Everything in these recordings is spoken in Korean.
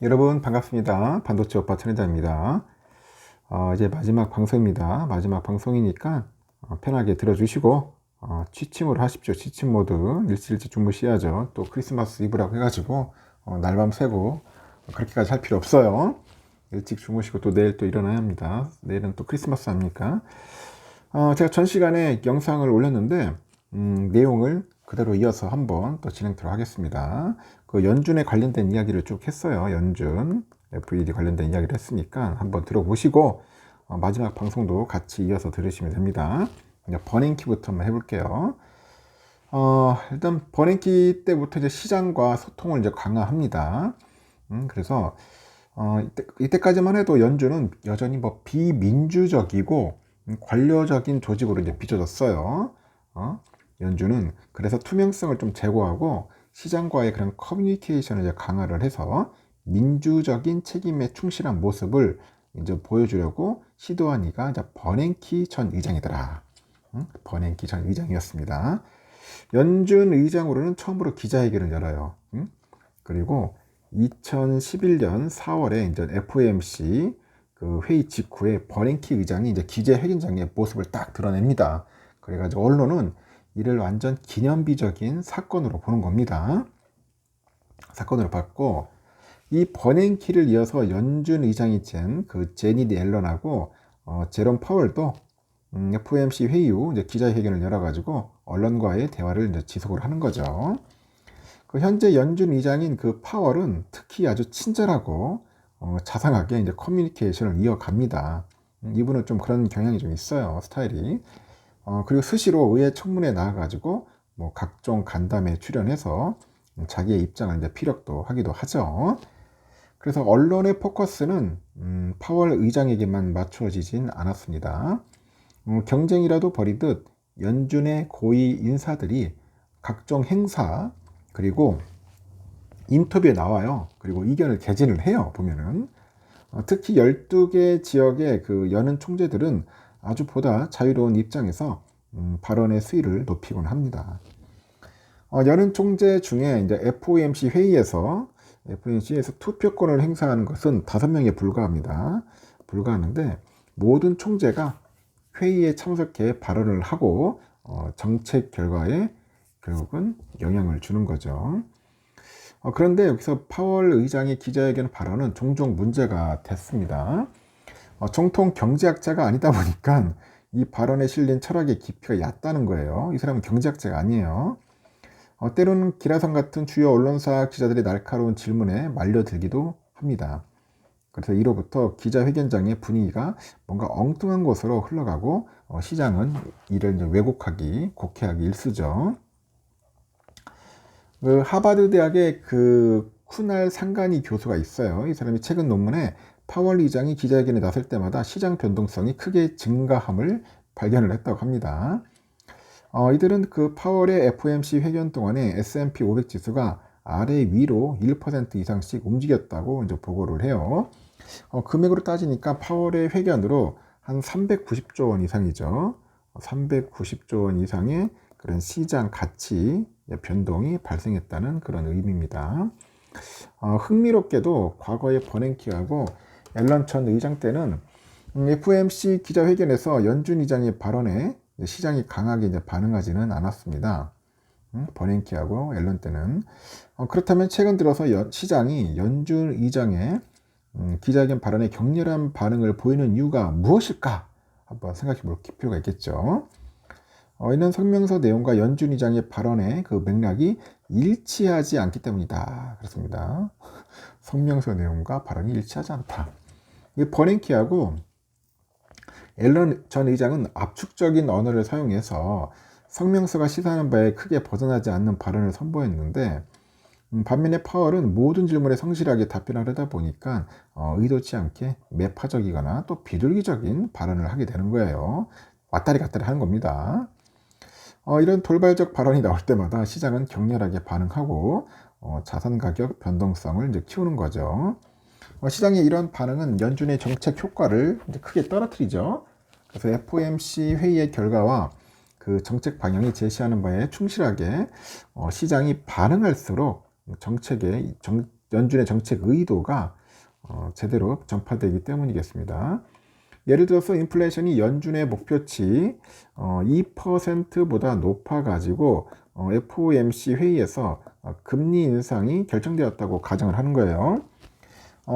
여러분 반갑습니다. 반도체 오빠 천혜자입니다. 이제 마지막 방송입니다. 마지막 방송이니까 편하게 들어주시고 취침으로 하십시오. 취침 모드 일찍 주무셔야죠. 또 크리스마스 이브라고 해가지고 날밤 새고 그렇게까지 할 필요 없어요. 일찍 주무시고 또 내일 또 일어나야 합니다. 내일은 또 크리스마스 아닙니까? 제가 전 시간에 영상을 올렸는데 내용을 그대로 이어서 한번 또 진행토록 하겠습니다. 그 연준에 관련된 이야기를 쭉 했어요. 연준 FED 관련된 이야기를 했으니까 한번 들어보시고 마지막 방송도 같이 이어서 들으시면 됩니다. 버냉키부터 한번 해볼게요. 일단 버냉키 때부터 이제 시장과 소통을 이제 강화합니다. 그래서 이때까지만 해도 연준은 여전히 뭐 비민주적이고 관료적인 조직으로 이제 빚어졌어요. 연준은 그래서 투명성을 좀 제고하고 시장과의 그런 커뮤니케이션을 이제 강화를 해서 민주적인 책임에 충실한 모습을 이제 보여주려고 시도한 이가 이제 버냉키 전 의장이더라. 버냉키 전 의장이었습니다. 연준 의장으로는 처음으로 기자회견을 열어요. 그리고 2011년 4월에 이제 FOMC 그 회의 직후에 버냉키 의장이 이제 기자회견장의 모습을 딱 드러냅니다. 그래가지고 언론은 이를 완전 기념비적인 사건으로 보는 겁니다. 사건으로 봤고, 이 버냉키를 이어서 연준 의장이 그 제니드 앨런하고 제롬 파월도 FOMC 회의 후 이제 기자회견을 열어가지고 언론과의 대화를 이제 지속을 하는 거죠. 그 현재 연준 의장인 그 파월은 특히 아주 친절하고 자상하게 이제 커뮤니케이션을 이어갑니다. 이분은 좀 그런 경향이 좀 있어요, 스타일이. 그리고 수시로 의회 청문회에 나와가지고 뭐 각종 간담회에 출연해서 자기의 입장을 이제 피력도 하기도 하죠. 그래서 언론의 포커스는 파월 의장에게만 맞추어지진 않았습니다. 경쟁이라도 벌이듯 연준의 고위 인사들이 각종 행사 그리고 인터뷰에 나와요. 그리고 의견을 개진을 해요. 보면은 특히 12개 지역의 그 연은 총재들은 아주 보다 자유로운 입장에서 발언의 수위를 높이곤 합니다. 연은 총재 중에 이제 FOMC 회의에서 투표권을 행사하는 것은 5명에 불과합니다. 불과하는데 모든 총재가 회의에 참석해 발언을 하고 정책 결과에 결국은 영향을 주는 거죠. 그런데 여기서 파월 의장의 기자회견 발언은 종종 문제가 됐습니다. 정통 경제학자가 아니다 보니까 이 발언에 실린 철학의 깊이가 얕다는 거예요. 이 사람은 경제학자가 아니에요. 때로는 기라성 같은 주요 언론사 기자들의 날카로운 질문에 말려들기도 합니다. 그래서 이로부터 기자회견장의 분위기가 뭔가 엉뚱한 곳으로 흘러가고 시장은 이를 이제 왜곡하기, 곡해하기 일쑤죠. 그 하버드 대학의 그 쿠날 상가니 교수가 있어요. 이 사람이 최근 논문에 파월 의장이 기자회견에 나설 때마다 시장 변동성이 크게 증가함을 발견을 했다고 합니다. 이들은 그 파월의 FOMC 회견 동안에 S&P 500 지수가 아래 위로 1% 이상씩 움직였다고 이제 보고를 해요. 금액으로 따지니까 파월의 회견으로 한 390조 원 이상이죠. 390조 원 이상의 그런 시장 가치 변동이 발생했다는 그런 의미입니다. 흥미롭게도 과거의 버냉키하고 앨런 전 의장 때는 FOMC 기자회견에서 연준 의장의 발언에 시장이 강하게 이제 반응하지는 않았습니다. 버냉키하고 앨런 때는. 그렇다면 최근 들어서 시장이 연준 의장의 기자회견 발언에 격렬한 반응을 보이는 이유가 무엇일까? 한번 생각해 볼 필요가 있겠죠. 이는 성명서 내용과 연준 의장의 발언의 그 맥락이 일치하지 않기 때문이다. 그렇습니다. 성명서 내용과 발언이 일치하지 않다. 이 버냉키하고 앨런 전 의장은 압축적인 언어를 사용해서 성명서가 시사하는 바에 크게 벗어나지 않는 발언을 선보였는데 반면에 파월은 모든 질문에 성실하게 답변하려다 보니까 의도치 않게 매파적이거나 또 비둘기적인 발언을 하게 되는 거예요. 왔다리 갔다리 하는 겁니다. 이런 돌발적 발언이 나올 때마다 시장은 격렬하게 반응하고 자산 가격 변동성을 이제 키우는 거죠. 시장의 이런 반응은 연준의 정책 효과를 이제 크게 떨어뜨리죠. 그래서 FOMC 회의의 결과와 그 정책 방향이 제시하는 바에 충실하게 시장이 반응할수록 연준의 정책 의도가 제대로 전파되기 때문이겠습니다. 예를 들어서 인플레이션이 연준의 목표치 2%보다 높아가지고 FOMC 회의에서 금리 인상이 결정되었다고 가정을 하는 거예요.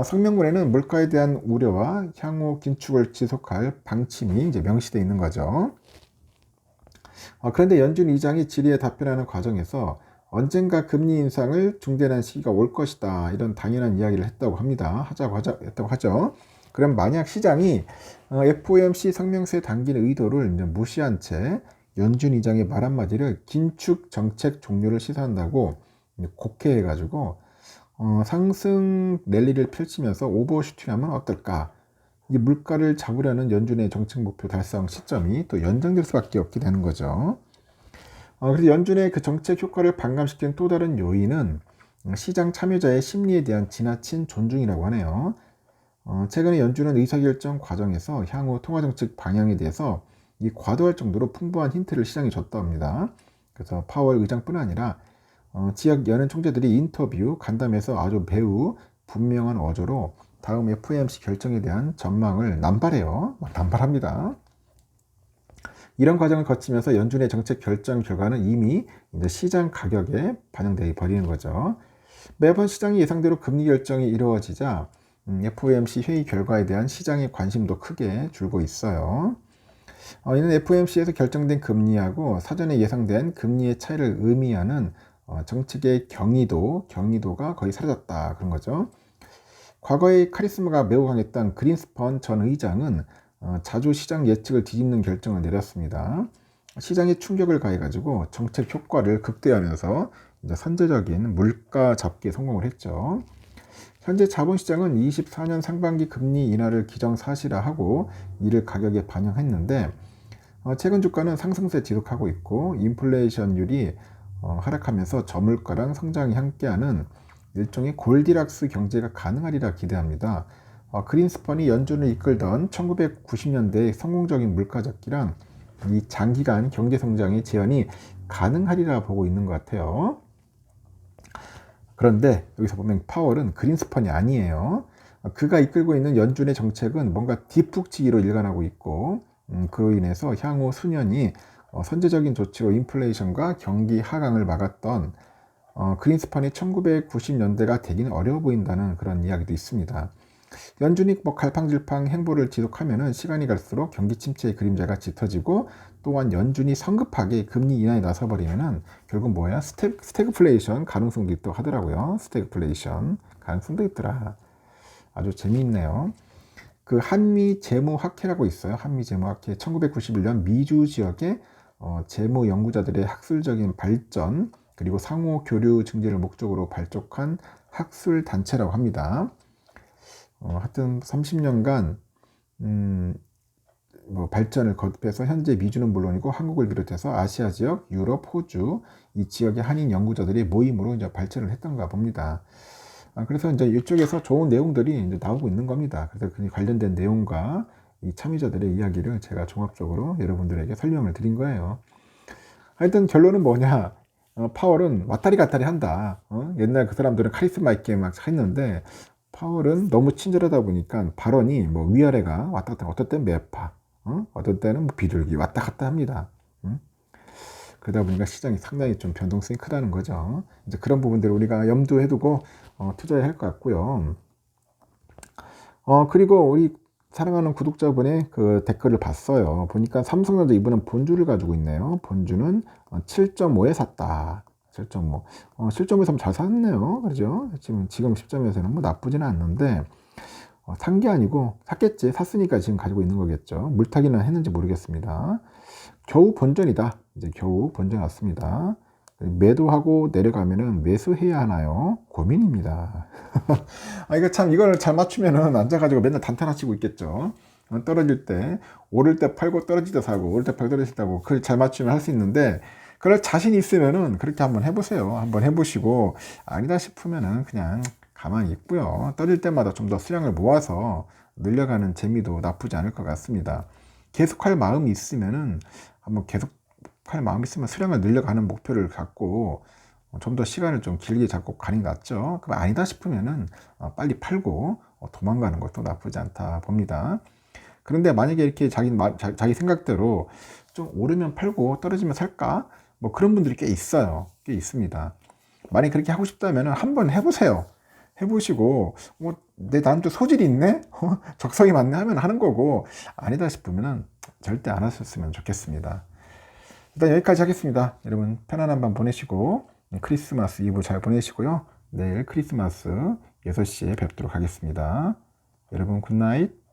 성명문에는 물가에 대한 우려와 향후 긴축을 지속할 방침이 이제 명시되어 있는 거죠. 그런데 연준 의장이 질의에 답변하는 과정에서 언젠가 금리 인상을 중단한 시기가 올 것이다, 이런 당연한 이야기를 했다고 합니다. 했다고 하죠. 그럼 만약 시장이 FOMC 성명서에 담긴 의도를 무시한 채 연준 의장의 말 한마디를 긴축 정책 종료를 시사한다고 곡해해가지고 상승 랠리를 펼치면서 오버슈팅하면 어떨까? 이 물가를 잡으려는 연준의 정책 목표 달성 시점이 또 연장될 수밖에 없게 되는 거죠. 그래서 연준의 그 정책 효과를 반감시키는 또 다른 요인은 시장 참여자의 심리에 대한 지나친 존중이라고 하네요. 최근에 연준은 의사결정 과정에서 향후 통화정책 방향에 대해서 이 과도할 정도로 풍부한 힌트를 시장에 줬다 합니다. 그래서 파월 의장뿐 아니라 지역 연은 총재들이 인터뷰, 간담회에서 아주 매우 분명한 어조로 다음 FOMC 결정에 대한 전망을 남발해요. 남발합니다. 이런 과정을 거치면서 연준의 정책 결정 결과는 이미 이제 시장 가격에 반영되어 버리는 거죠. 매번 시장이 예상대로 금리 결정이 이루어지자 FOMC 회의 결과에 대한 시장의 관심도 크게 줄고 있어요. 이는 FOMC에서 결정된 금리하고 사전에 예상된 금리의 차이를 의미하는 정책의 경이도가 거의 사라졌다, 그런 거죠. 과거의 카리스마가 매우 강했던 그린스펀 전 의장은 자주 시장 예측을 뒤집는 결정을 내렸습니다. 시장에 충격을 가해가지고 정책 효과를 극대화하면서 이제 선제적인 물가 잡기에 성공을 했죠. 현재 자본시장은 24년 상반기 금리 인하를 기정사실화하고 이를 가격에 반영했는데 최근 주가는 상승세 지속하고 있고 인플레이션율이 하락하면서 저물가랑 성장이 함께하는 일종의 골디락스 경제가 가능하리라 기대합니다. 그린스펀이 연준을 이끌던 1990년대의 성공적인 물가 잡기랑 이 장기간 경제 성장의 재현이 가능하리라 보고 있는 것 같아요. 그런데 여기서 보면 파월은 그린스펀이 아니에요. 그가 이끌고 있는 연준의 정책은 뭔가 뒷북치기로 일관하고 있고 그로 인해서 향후 수년이 선제적인 조치로 인플레이션과 경기 하강을 막았던 그린스펀이 1990년대가 되기는 어려워 보인다는 그런 이야기도 있습니다. 연준이 갈팡질팡 행보를 지속하면 시간이 갈수록 경기 침체의 그림자가 짙어지고 또한 연준이 성급하게 금리 인하에 나서버리면 결국 뭐야? 스태그플레이션 가능성도 있다고 하더라고요. 스태그플레이션 가능성도 있더라. 아주 재미있네요. 그 한미 재무학회라고 있어요. 한미 재무학회 1991년 미주 지역의 재무 연구자들의 학술적인 발전 그리고 상호 교류 증진을 목적으로 발족한 학술 단체라고 합니다. 하여튼 30년간 발전을 거듭해서 현재 미주는 물론이고 한국을 비롯해서 아시아 지역, 유럽, 호주 이 지역의 한인 연구자들이 모임으로 이제 발전을 했던가 봅니다. 그래서 이제 이쪽에서 좋은 내용들이 이제 나오고 있는 겁니다. 그래서 그 관련된 내용과 이 참여자들의 이야기를 제가 종합적으로 여러분들에게 설명을 드린 거예요. 하여튼 결론은 뭐냐? 파월은 왔다리 갔다리 한다. 옛날 그 사람들은 카리스마 있게 막 했는데 파월은 너무 친절하다 보니까 발언이 뭐 위아래가 왔다 갔다, 어떨 땐 매파, 어떨 때는 뭐 비둘기 왔다 갔다 합니다. 그러다 보니까 시장이 상당히 좀 변동성이 크다는 거죠. 이제 그런 부분들을 우리가 염두에 두고 투자해야 할 것 같고요. 그리고 우리 사랑하는 구독자분의 그 댓글을 봤어요. 보니까 삼성전자 이번엔 본주를 가지고 있네요. 본주는 7.5에 샀다. 7.5. 7.5에 사면 잘 샀네요. 그죠? 지금 시점에서는 뭐 나쁘지는 않는데, 산 게 아니고, 샀겠지. 샀으니까 지금 가지고 있는 거겠죠. 물타기는 했는지 모르겠습니다. 겨우 본전이다. 이제 겨우 본전 왔습니다. 매도하고 내려가면은 매수해야 하나요? 고민입니다. 이거 참, 이걸 잘 맞추면은 앉아가지고 맨날 단타나치고 있겠죠. 떨어질 때, 오를 때 팔고 떨어질 때 사고, 오를 때 팔고 떨어질 때 사고, 그걸 잘 맞추면 할 수 있는데, 그럴 자신 있으면은 그렇게 한번 해보세요. 한번 해보시고, 아니다 싶으면은 그냥 가만히 있고요. 떨어질 때마다 좀 더 수량을 모아서 늘려가는 재미도 나쁘지 않을 것 같습니다. 계속할 마음이 있으면은, 한번 계속할 마음이 있으면 수량을 늘려가는 목표를 갖고, 좀 더 시간을 좀 길게 잡고 가는 게 낫죠. 그럼 아니다 싶으면은 빨리 팔고 도망가는 것도 나쁘지 않다 봅니다. 그런데 만약에 이렇게 자기 생각대로 좀 오르면 팔고 떨어지면 살까? 뭐 그런 분들이 꽤 있어요. 꽤 있습니다. 만약에 그렇게 하고 싶다면 한번 해보세요. 해보시고 나한테 소질이 있네? 적성이 맞네 하면 하는 거고, 아니다 싶으면 절대 안 하셨으면 좋겠습니다. 일단 여기까지 하겠습니다. 여러분 편안한 밤 보내시고 크리스마스 이브 잘 보내시고요. 내일 크리스마스 6시에 뵙도록 하겠습니다. 여러분 굿나잇.